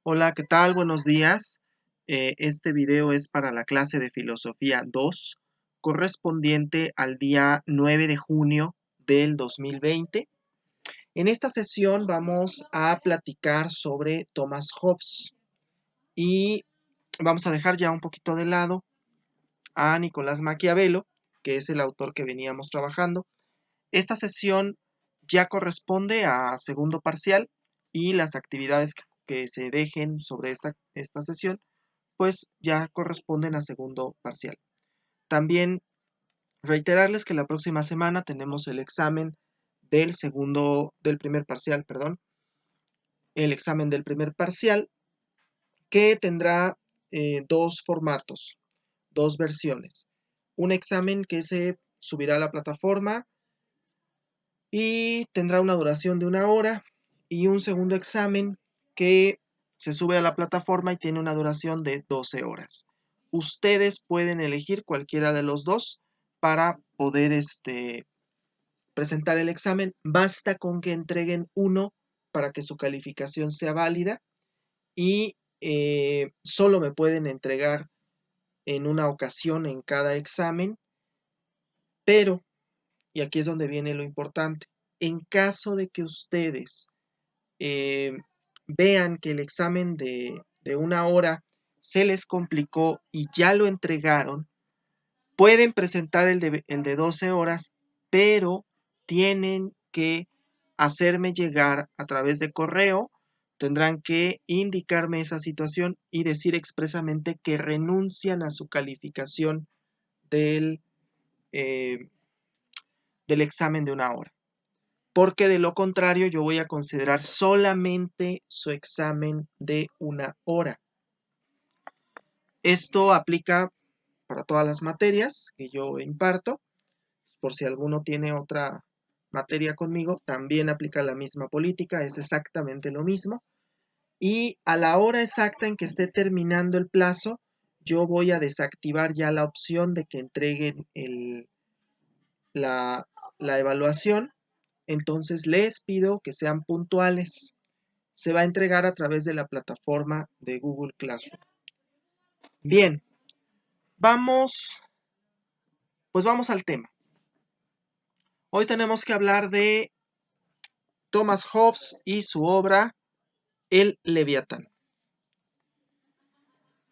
Hola, ¿qué tal? Buenos días. Este video es para la clase de Filosofía 2, correspondiente al día 9 de junio del 2020. En esta sesión vamos a platicar sobre Thomas Hobbes y vamos a dejar ya un poquito de lado a Nicolás Maquiavelo, que es el autor que veníamos trabajando. Esta sesión ya corresponde a segundo parcial y las actividades que se dejen sobre esta sesión pues ya corresponden a segundo parcial. También reiterarles que la próxima semana tenemos el examen del primer parcial, perdón, el examen del primer parcial que tendrá dos formatos, dos versiones. Un examen que se subirá a la plataforma y tendrá una duración de 1 hora y un segundo examen que se sube a la plataforma y tiene una duración de 12 horas. Ustedes pueden elegir cualquiera de los dos para poder presentar el examen. Basta con que entreguen uno para que su calificación sea válida y solo me pueden entregar en una ocasión en cada examen, pero, y aquí es donde viene lo importante, en caso de que ustedes eh, vean que el examen de 1 hora se les complicó y ya lo entregaron, pueden presentar el de 12 horas, pero tienen que hacerme llegar a través de correo, tendrán que indicarme esa situación y decir expresamente que renuncian a su calificación del, eh, del examen de 1 hora. Porque de lo contrario yo voy a considerar solamente su examen de 1 hora. Esto aplica para todas las materias que yo imparto. Por si alguno tiene otra materia conmigo, también aplica la misma política, es exactamente lo mismo. Y a la hora exacta en que esté terminando el plazo, yo voy a desactivar ya la opción de que entreguen la, la evaluación. Entonces les pido que sean puntuales. Se va a entregar a través de la plataforma de Google Classroom. Bien, pues vamos al tema. Hoy tenemos que hablar de Thomas Hobbes y su obra El Leviatán.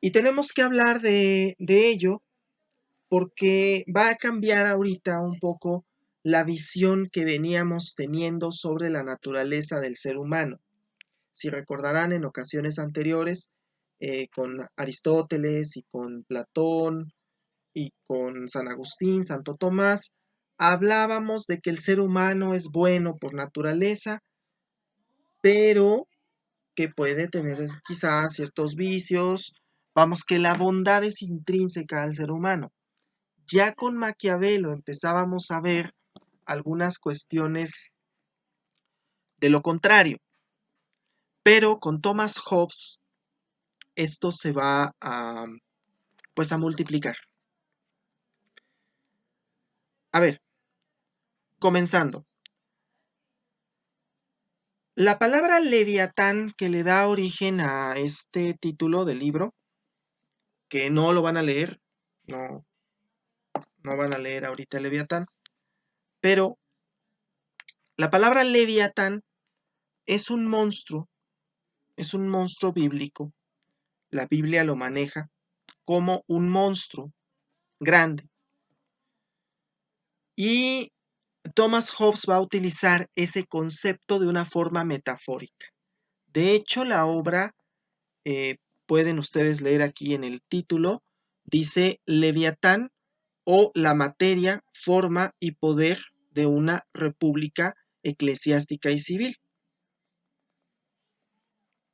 Y tenemos que hablar de ello porque va a cambiar ahorita un poco la visión que veníamos teniendo sobre la naturaleza del ser humano. Si recordarán en ocasiones anteriores, con Aristóteles y con Platón y con San Agustín, Santo Tomás, hablábamos de que el ser humano es bueno por naturaleza, pero que puede tener quizás ciertos vicios. Vamos, que la bondad es intrínseca al ser humano. Ya con Maquiavelo empezábamos a ver algunas cuestiones de lo contrario, pero con Thomas Hobbes esto se va pues a multiplicar. A ver, comenzando. La palabra Leviatán que le da origen a este título del libro, que no lo van a leer, no, no van a leer ahorita Leviatán, pero la palabra Leviatán es un monstruo bíblico. La Biblia lo maneja como un monstruo grande. Y Thomas Hobbes va a utilizar ese concepto de una forma metafórica. De hecho, la obra, pueden ustedes leer aquí en el título, dice Leviatán o la materia, forma y poder de una república eclesiástica y civil.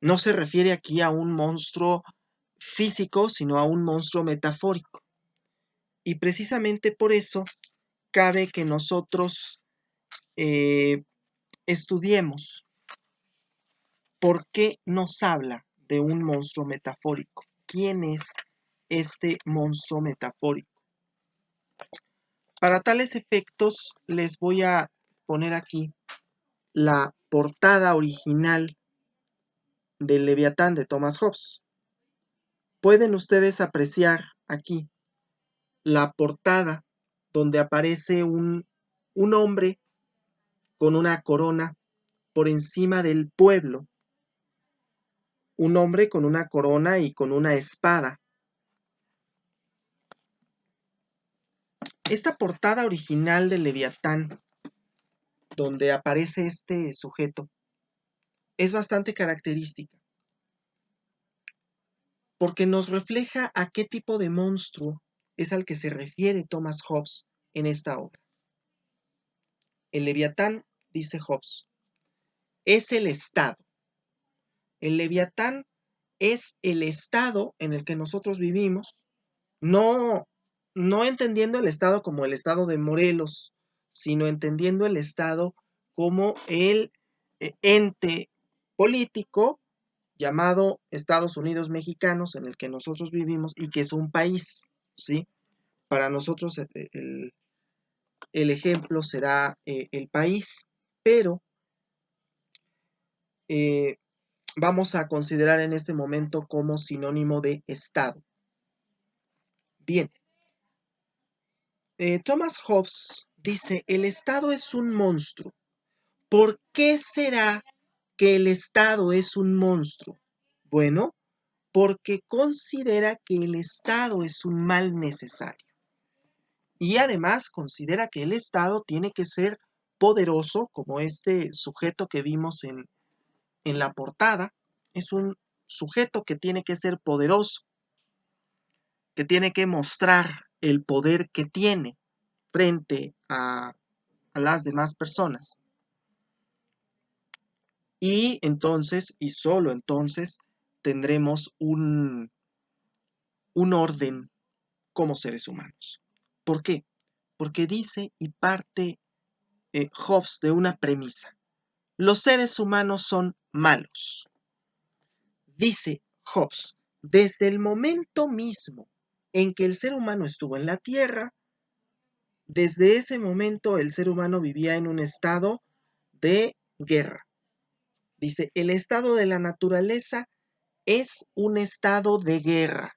No se refiere aquí a un monstruo físico, sino a un monstruo metafórico. Y precisamente por eso cabe que nosotros estudiemos por qué nos habla de un monstruo metafórico. ¿Quién es este monstruo metafórico? Para tales efectos les voy a poner aquí la portada original del Leviatán de Thomas Hobbes. Pueden ustedes apreciar aquí la portada donde aparece un hombre con una corona por encima del pueblo. Un hombre con una corona y con una espada. Esta portada original del Leviatán, donde aparece este sujeto, es bastante característica, porque nos refleja a qué tipo de monstruo es al que se refiere Thomas Hobbes en esta obra. El Leviatán, dice Hobbes, es el Estado. El Leviatán es el estado en el que nosotros vivimos, no entendiendo el estado como el estado de Morelos, sino entendiendo el estado como el ente político llamado Estados Unidos Mexicanos, en el que nosotros vivimos y que es un país, ¿sí? Para nosotros el ejemplo será el país, pero vamos a considerar en este momento como sinónimo de Estado. Bien, Thomas Hobbes dice, el Estado es un monstruo. ¿Por qué será que el Estado es un monstruo? Bueno, porque considera que el Estado es un mal necesario. Y además considera que el Estado tiene que ser poderoso, como este sujeto que vimos en la portada. Es un sujeto que tiene que ser poderoso, que tiene que mostrar el poder que tiene frente a las demás personas. Y entonces, y solo entonces, tendremos un orden como seres humanos. ¿Por qué? Porque dice y parte Hobbes de una premisa. Los seres humanos son malos. Dice Hobbes, desde el momento mismo en que el ser humano estuvo en la Tierra, desde ese momento el ser humano vivía en un estado de guerra. Dice, el estado de la naturaleza es un estado de guerra,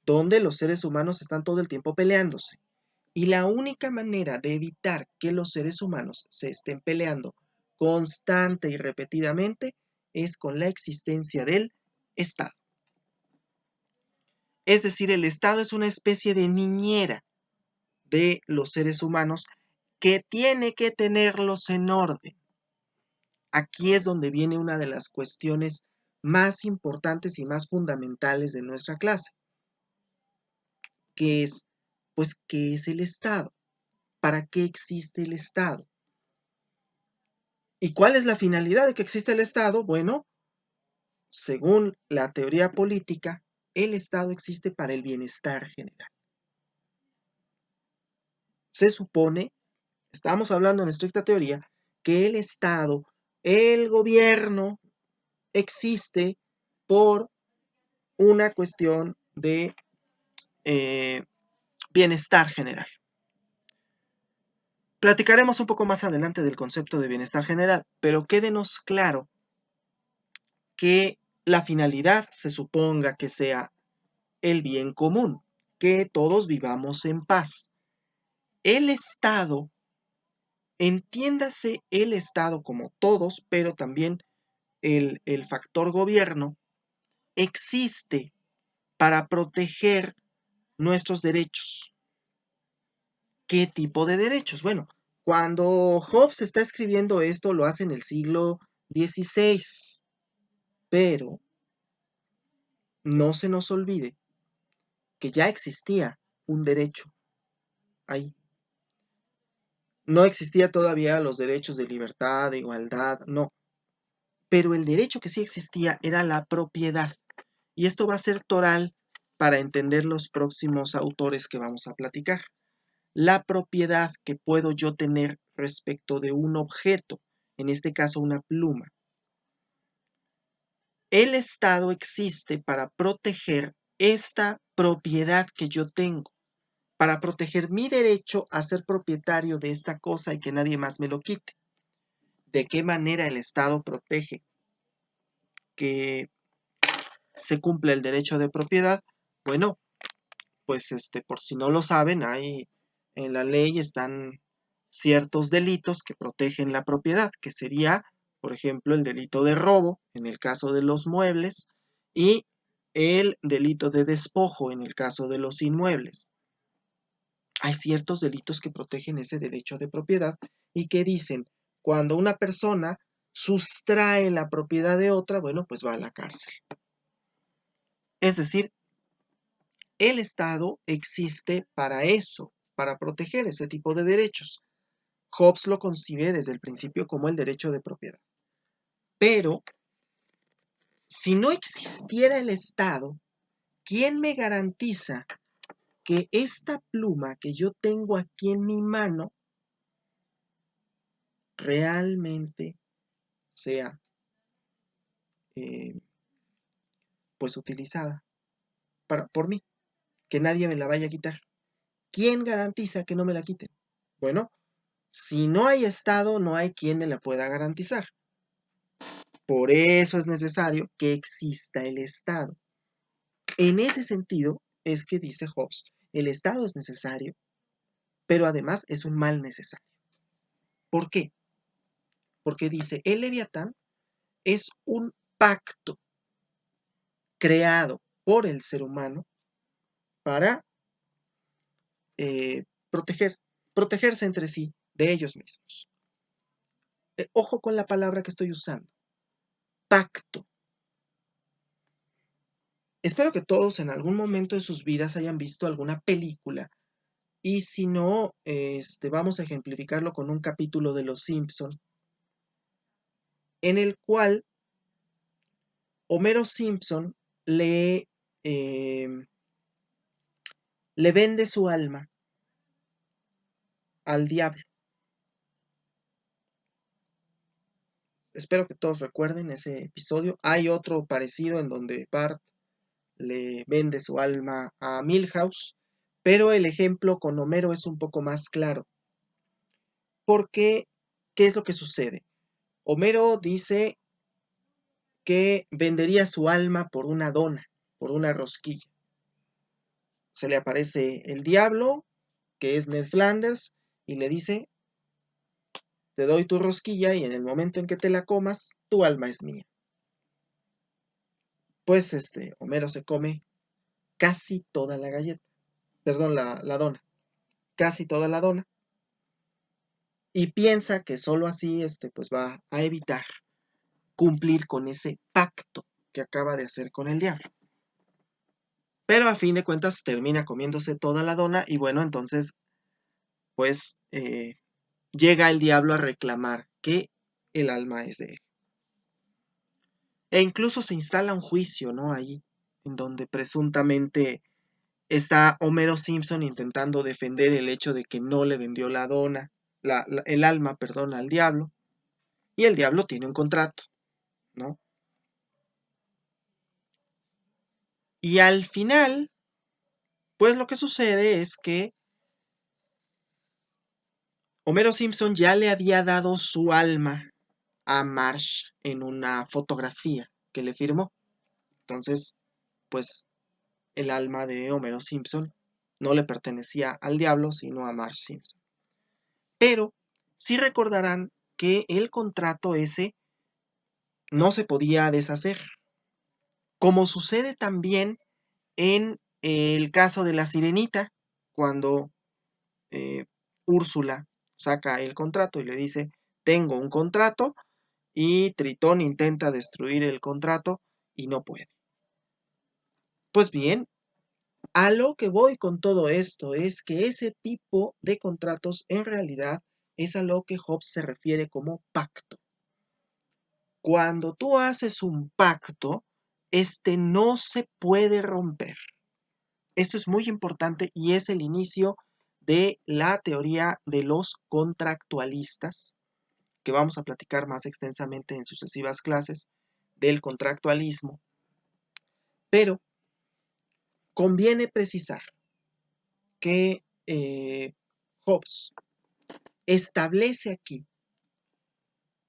donde los seres humanos están todo el tiempo peleándose. Y la única manera de evitar que los seres humanos se estén peleando constante y repetidamente es con la existencia del Estado. Es decir, el Estado es una especie de niñera de los seres humanos que tiene que tenerlos en orden. Aquí es donde viene una de las cuestiones más importantes y más fundamentales de nuestra clase, que es, pues, ¿qué es el Estado? ¿Para qué existe el Estado? ¿Y cuál es la finalidad de que existe el Estado? Bueno, según la teoría política, el Estado existe para el bienestar general. Se supone, estamos hablando en estricta teoría, que el Estado, el gobierno, existe por una cuestión de bienestar general. Platicaremos un poco más adelante del concepto de bienestar general, pero quédenos claro que la finalidad se suponga que sea el bien común, que todos vivamos en paz. El Estado, entiéndase el Estado como todos, pero también el factor gobierno, existe para proteger nuestros derechos. ¿Qué tipo de derechos? Bueno, cuando Hobbes está escribiendo esto, lo hace en el siglo XVI, pero no se nos olvide que ya existía un derecho ahí. No existía todavía los derechos de libertad, de igualdad, no. Pero el derecho que sí existía era la propiedad. Y esto va a ser toral para entender los próximos autores que vamos a platicar. La propiedad que puedo yo tener respecto de un objeto, en este caso una pluma. El Estado existe para proteger esta propiedad que yo tengo, para proteger mi derecho a ser propietario de esta cosa y que nadie más me lo quite. ¿De qué manera el Estado protege que se cumple el derecho de propiedad? Bueno, pues por si no lo saben, ahí en la ley están ciertos delitos que protegen la propiedad, que sería, por ejemplo, el delito de robo, en el caso de los muebles, y el delito de despojo, en el caso de los inmuebles. Hay ciertos delitos que protegen ese derecho de propiedad y que dicen, cuando una persona sustrae la propiedad de otra, bueno, pues va a la cárcel. Es decir, el Estado existe para eso, para proteger ese tipo de derechos. Hobbes lo concibe desde el principio como el derecho de propiedad. Pero, si no existiera el Estado, ¿quién me garantiza que esta pluma que yo tengo aquí en mi mano realmente sea pues utilizada por mí, que nadie me la vaya a quitar? ¿Quién garantiza que no me la quiten? Bueno, si no hay Estado, no hay quien me la pueda garantizar. Por eso es necesario que exista el Estado. En ese sentido es que dice Hobbes, el Estado es necesario, pero además es un mal necesario. ¿Por qué? Porque dice, el Leviatán es un pacto creado por el ser humano para protegerse entre sí de ellos mismos. Ojo con la palabra que estoy usando, pacto. Espero que todos en algún momento de sus vidas hayan visto alguna película, y si no, vamos a ejemplificarlo con un capítulo de Los Simpson, en el cual Homero Simpson le vende su alma al diablo. Espero que todos recuerden ese episodio. Hay otro parecido en donde Bart le vende su alma a Milhouse, pero el ejemplo con Homero es un poco más claro. Porque, ¿qué es lo que sucede? Homero dice que vendería su alma por una dona, por una rosquilla. Se le aparece el diablo, que es Ned Flanders, y le dice, te doy tu rosquilla y en el momento en que te la comas, tu alma es mía. Pues Homero se come casi toda la galleta, perdón, la dona, casi toda la dona, y piensa que solo así pues va a evitar cumplir con ese pacto que acaba de hacer con el diablo. Pero a fin de cuentas termina comiéndose toda la dona y bueno, entonces pues llega el diablo a reclamar que el alma es de él. E incluso se instala un juicio, ¿no? Ahí, en donde presuntamente está Homero Simpson intentando defender el hecho de que no le vendió la dona, el alma, perdón, al diablo. Y el diablo tiene un contrato, ¿no? Y al final, pues lo que sucede es que Homero Simpson ya le había dado su alma a Marge en una fotografía que le firmó. Entonces, pues el alma de Homero Simpson no le pertenecía al diablo, sino a Marge Simpson. Pero sí recordarán que el contrato ese no se podía deshacer, como sucede también en el caso de la Sirenita, cuando Úrsula saca el contrato y le dice, tengo un contrato, y Tritón intenta destruir el contrato y no puede. Pues bien, a lo que voy con todo esto es que ese tipo de contratos en realidad es a lo que Hobbes se refiere como pacto. Cuando tú haces un pacto, no se puede romper. Esto es muy importante y es el inicio de la teoría de los contractualistas, que vamos a platicar más extensamente en sucesivas clases del contractualismo. Pero conviene precisar que Hobbes establece aquí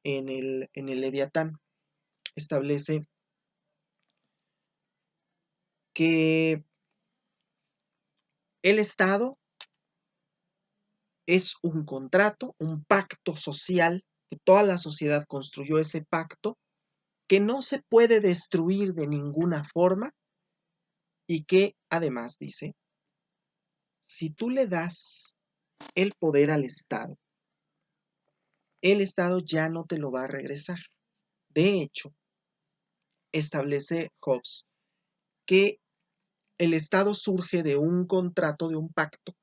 en el Leviatán, establece que el Estado es un contrato, un pacto social, que toda la sociedad construyó ese pacto, que no se puede destruir de ninguna forma y que además dice, si tú le das el poder al Estado, el Estado ya no te lo va a regresar. De hecho, establece Hobbes que el Estado surge de un contrato, de un pacto,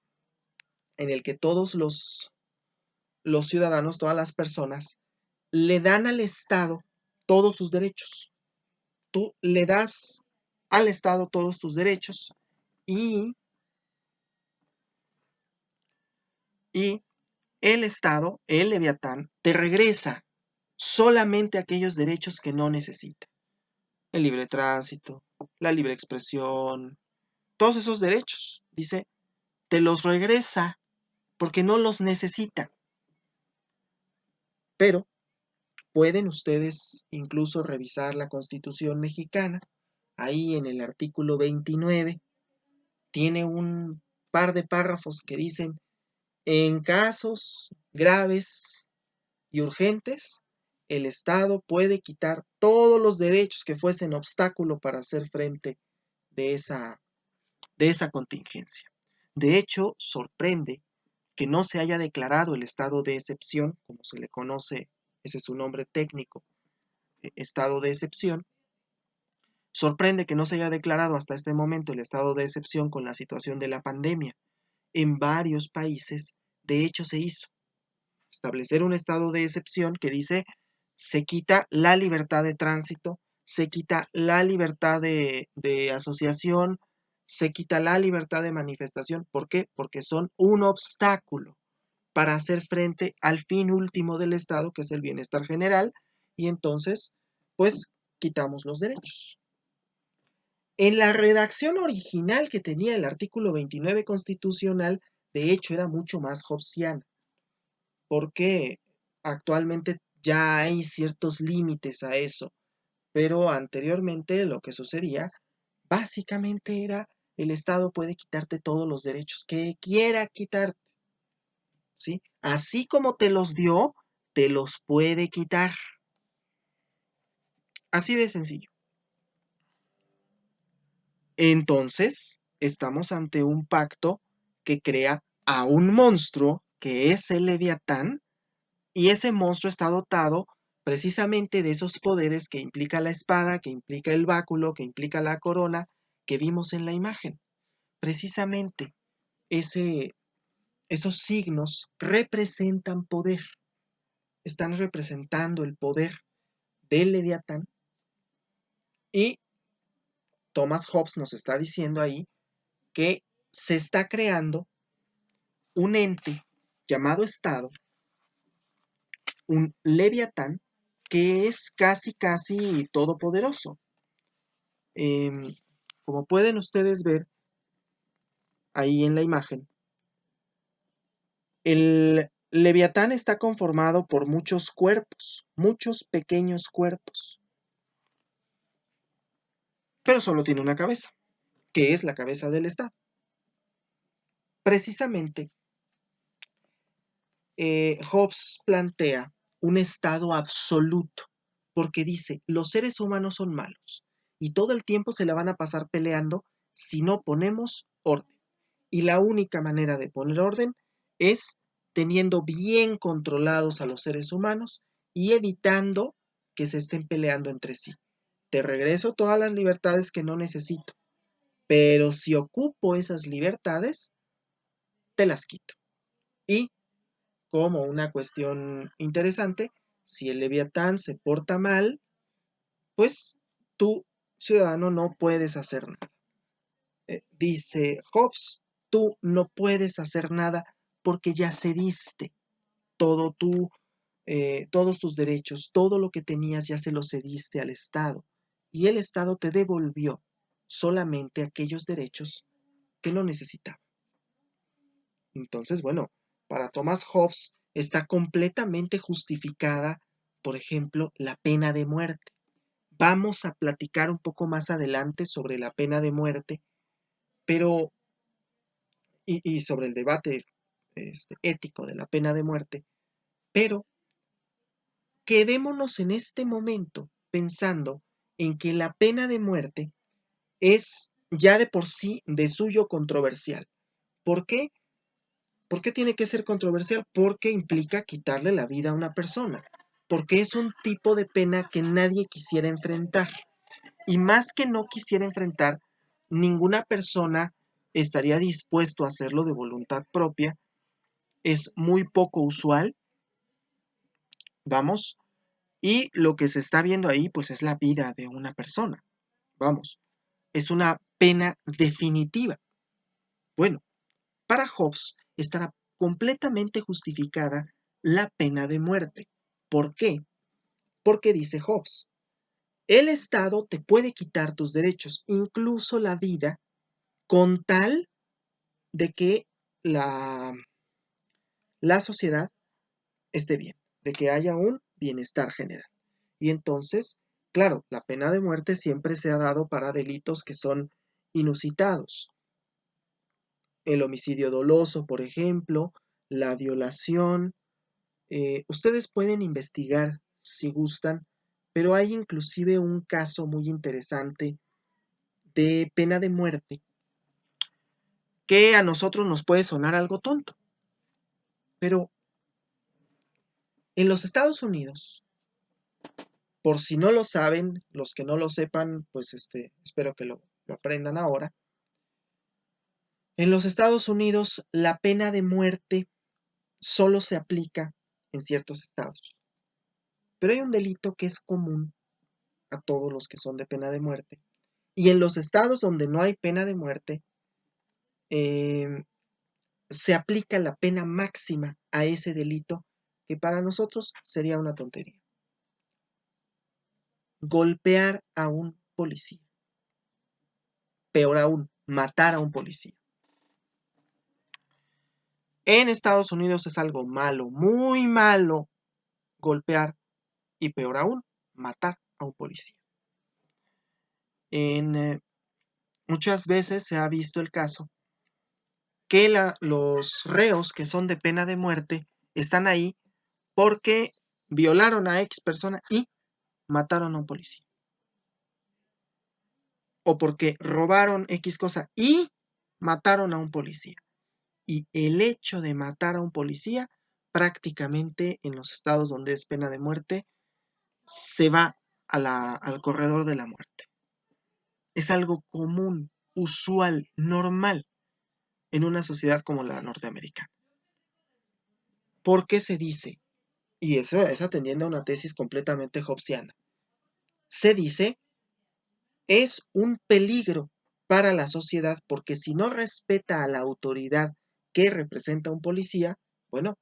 en el que todos los ciudadanos, todas las personas, le dan al Estado todos sus derechos. Tú le das al Estado todos tus derechos y, y el Estado, el Leviatán, te regresa solamente aquellos derechos que no necesita. El libre tránsito, la libre expresión, todos esos derechos, dice, te los regresa porque no los necesita. Pero pueden ustedes incluso revisar la Constitución mexicana. Ahí en el artículo 29 tiene un par de párrafos que dicen, en casos graves y urgentes, el Estado puede quitar todos los derechos que fuesen obstáculo para hacer frente de esa contingencia. De hecho, sorprende que no se haya declarado el estado de excepción, como se le conoce, ese es su nombre técnico, estado de excepción. Sorprende que no se haya declarado hasta este momento el estado de excepción con la situación de la pandemia. En varios países, de hecho, se hizo establecer un estado de excepción que dice se quita la libertad de tránsito, se quita la libertad de asociación, se quita la libertad de manifestación. ¿Por qué? Porque son un obstáculo para hacer frente al fin último del Estado, que es el bienestar general, y entonces, pues, quitamos los derechos. En la redacción original que tenía el artículo 29 constitucional, de hecho, era mucho más hobbesiana, porque actualmente ya hay ciertos límites a eso, pero anteriormente lo que sucedía básicamente era el Estado puede quitarte todos los derechos que quiera quitarte, ¿sí? Así como te los dio, te los puede quitar. Así de sencillo. Entonces, estamos ante un pacto que crea a un monstruo que es el Leviatán, y ese monstruo está dotado precisamente de esos poderes que implica la espada, que implica el báculo, que implica la corona que vimos en la imagen. Precisamente esos signos representan poder, están representando el poder del Leviatán, y Thomas Hobbes nos está diciendo ahí que se está creando un ente llamado Estado, un Leviatán, que es casi, casi todopoderoso. Como pueden ustedes ver ahí en la imagen, el Leviatán está conformado por muchos cuerpos, muchos pequeños cuerpos, pero solo tiene una cabeza, que es la cabeza del Estado. Precisamente, Hobbes plantea un estado absoluto, porque dice, los seres humanos son malos y todo el tiempo se la van a pasar peleando si no ponemos orden. Y la única manera de poner orden es teniendo bien controlados a los seres humanos y evitando que se estén peleando entre sí. Te regreso todas las libertades que no necesito, pero si ocupo esas libertades, te las quito. Y como una cuestión interesante, si el Leviatán se porta mal, pues tú, ciudadano, no puedes hacer nada. Dice Hobbes, tú no puedes hacer nada porque ya cediste todo todos tus derechos, todo lo que tenías ya se lo cediste al Estado, y el Estado te devolvió solamente aquellos derechos que no necesitaba. Entonces, bueno, para Thomas Hobbes está completamente justificada, por ejemplo, la pena de muerte. Vamos a platicar un poco más adelante sobre la pena de muerte, pero, y sobre el debate ético de la pena de muerte, pero quedémonos en este momento pensando en que la pena de muerte es ya de por sí de suyo controversial. ¿Por qué? ¿Por qué tiene que ser controversial? Porque implica quitarle la vida a una persona, porque es un tipo de pena que nadie quisiera enfrentar. Y más que no quisiera enfrentar, ninguna persona estaría dispuesto a hacerlo de voluntad propia. Es muy poco usual, vamos, y lo que se está viendo ahí, pues es la vida de una persona, vamos, es una pena definitiva. Bueno, para Hobbes estará completamente justificada la pena de muerte. ¿Por qué? Porque dice Hobbes, el Estado te puede quitar tus derechos, incluso la vida, con tal de que la sociedad esté bien, de que haya un bienestar general. Y entonces, claro, la pena de muerte siempre se ha dado para delitos que son inusitados. El homicidio doloso, por ejemplo, la violación. Ustedes pueden investigar si gustan, pero hay inclusive un caso muy interesante de pena de muerte que a nosotros nos puede sonar algo tonto, pero en los Estados Unidos, por si no lo saben, los que no lo sepan, pues espero que lo aprendan ahora. En los Estados Unidos, la pena de muerte solo se aplica en ciertos estados. Pero hay un delito que es común a todos los que son de pena de muerte. Y en los estados donde no hay pena de muerte, se aplica la pena máxima a ese delito, que para nosotros sería una tontería. Golpear a un policía. Peor aún, matar a un policía. En Estados Unidos es algo malo, muy malo, golpear y peor aún, matar a un policía. Muchas veces se ha visto el caso que los reos que son de pena de muerte están ahí porque violaron a X persona y mataron a un policía. O porque robaron X cosa y mataron a un policía. Y el hecho de matar a un policía, prácticamente en los estados donde es pena de muerte, se va al corredor de la muerte. Es algo común, usual, normal en una sociedad como la norteamericana. ¿Por qué se dice? Y eso es atendiendo a una tesis completamente hobbesiana. Se dice, es un peligro para la sociedad porque si no respeta a la autoridad que representa un policía, bueno,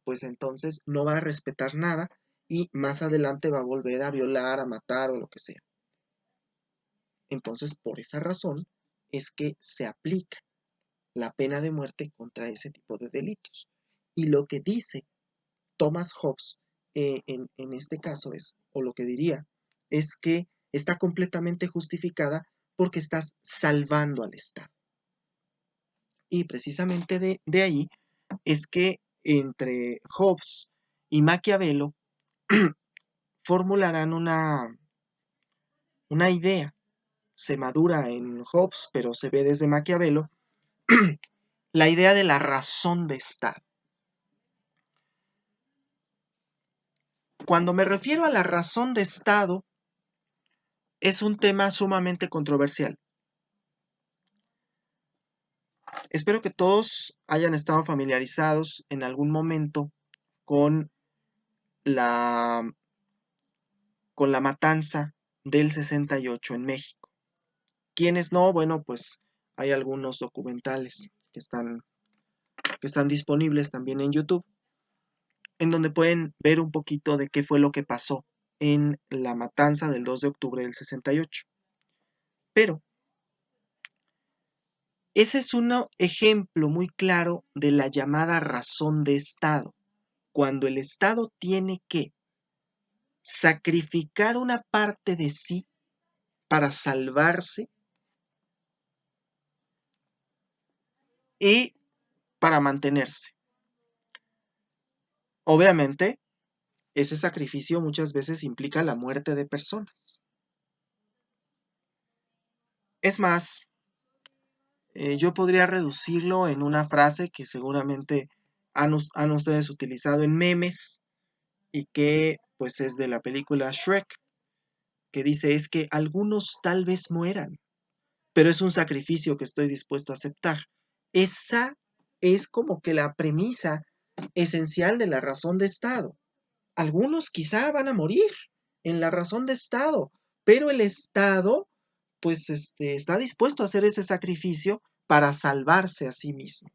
pues entonces no va a respetar nada y más adelante va a volver a violar, a matar o lo que sea. Entonces, por esa razón es que se aplica la pena de muerte contra ese tipo de delitos. Y lo que dice Thomas Hobbes en este caso es, o lo que diría, es que está completamente justificada porque estás salvando al Estado. Y precisamente de ahí es que entre Hobbes y Maquiavelo formularán una idea. Se madura en Hobbes, pero se ve desde Maquiavelo, la idea de la razón de Estado. Cuando me refiero a la razón de Estado, es un tema sumamente controversial. Espero que todos hayan estado familiarizados en algún momento con la, con la matanza del 68 en México. Quienes no, bueno, pues hay algunos documentales que están disponibles también en YouTube, en donde pueden ver un poquito de qué fue lo que pasó en la matanza del 2 de octubre del 68. Pero ese es un ejemplo muy claro de la llamada razón de Estado, cuando el Estado tiene que sacrificar una parte de sí para salvarse y para mantenerse. Obviamente, ese sacrificio muchas veces implica la muerte de personas. Es más, yo podría reducirlo en una frase que seguramente han ustedes utilizado en memes y que pues es de la película Shrek, que dice es que algunos tal vez mueran, pero es un sacrificio que estoy dispuesto a aceptar. Esa es como que la premisa esencial de la razón de Estado. Algunos quizá van a morir en la razón de Estado, pero el Estado pues está dispuesto a hacer ese sacrificio para salvarse a sí mismo.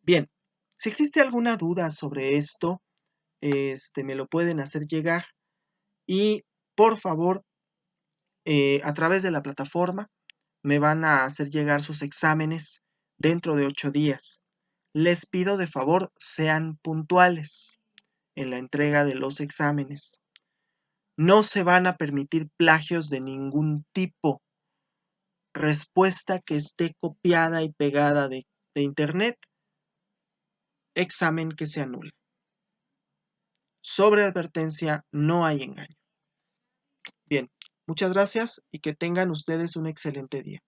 Bien, si existe alguna duda sobre esto, me lo pueden hacer llegar y por favor, a través de la plataforma me van a hacer llegar sus exámenes dentro de 8 días. Les pido de favor sean puntuales en la entrega de los exámenes. No se van a permitir plagios de ningún tipo. Respuesta que esté copiada y pegada de internet, examen que se anula. Sobre advertencia, no hay engaño. Bien, muchas gracias y que tengan ustedes un excelente día.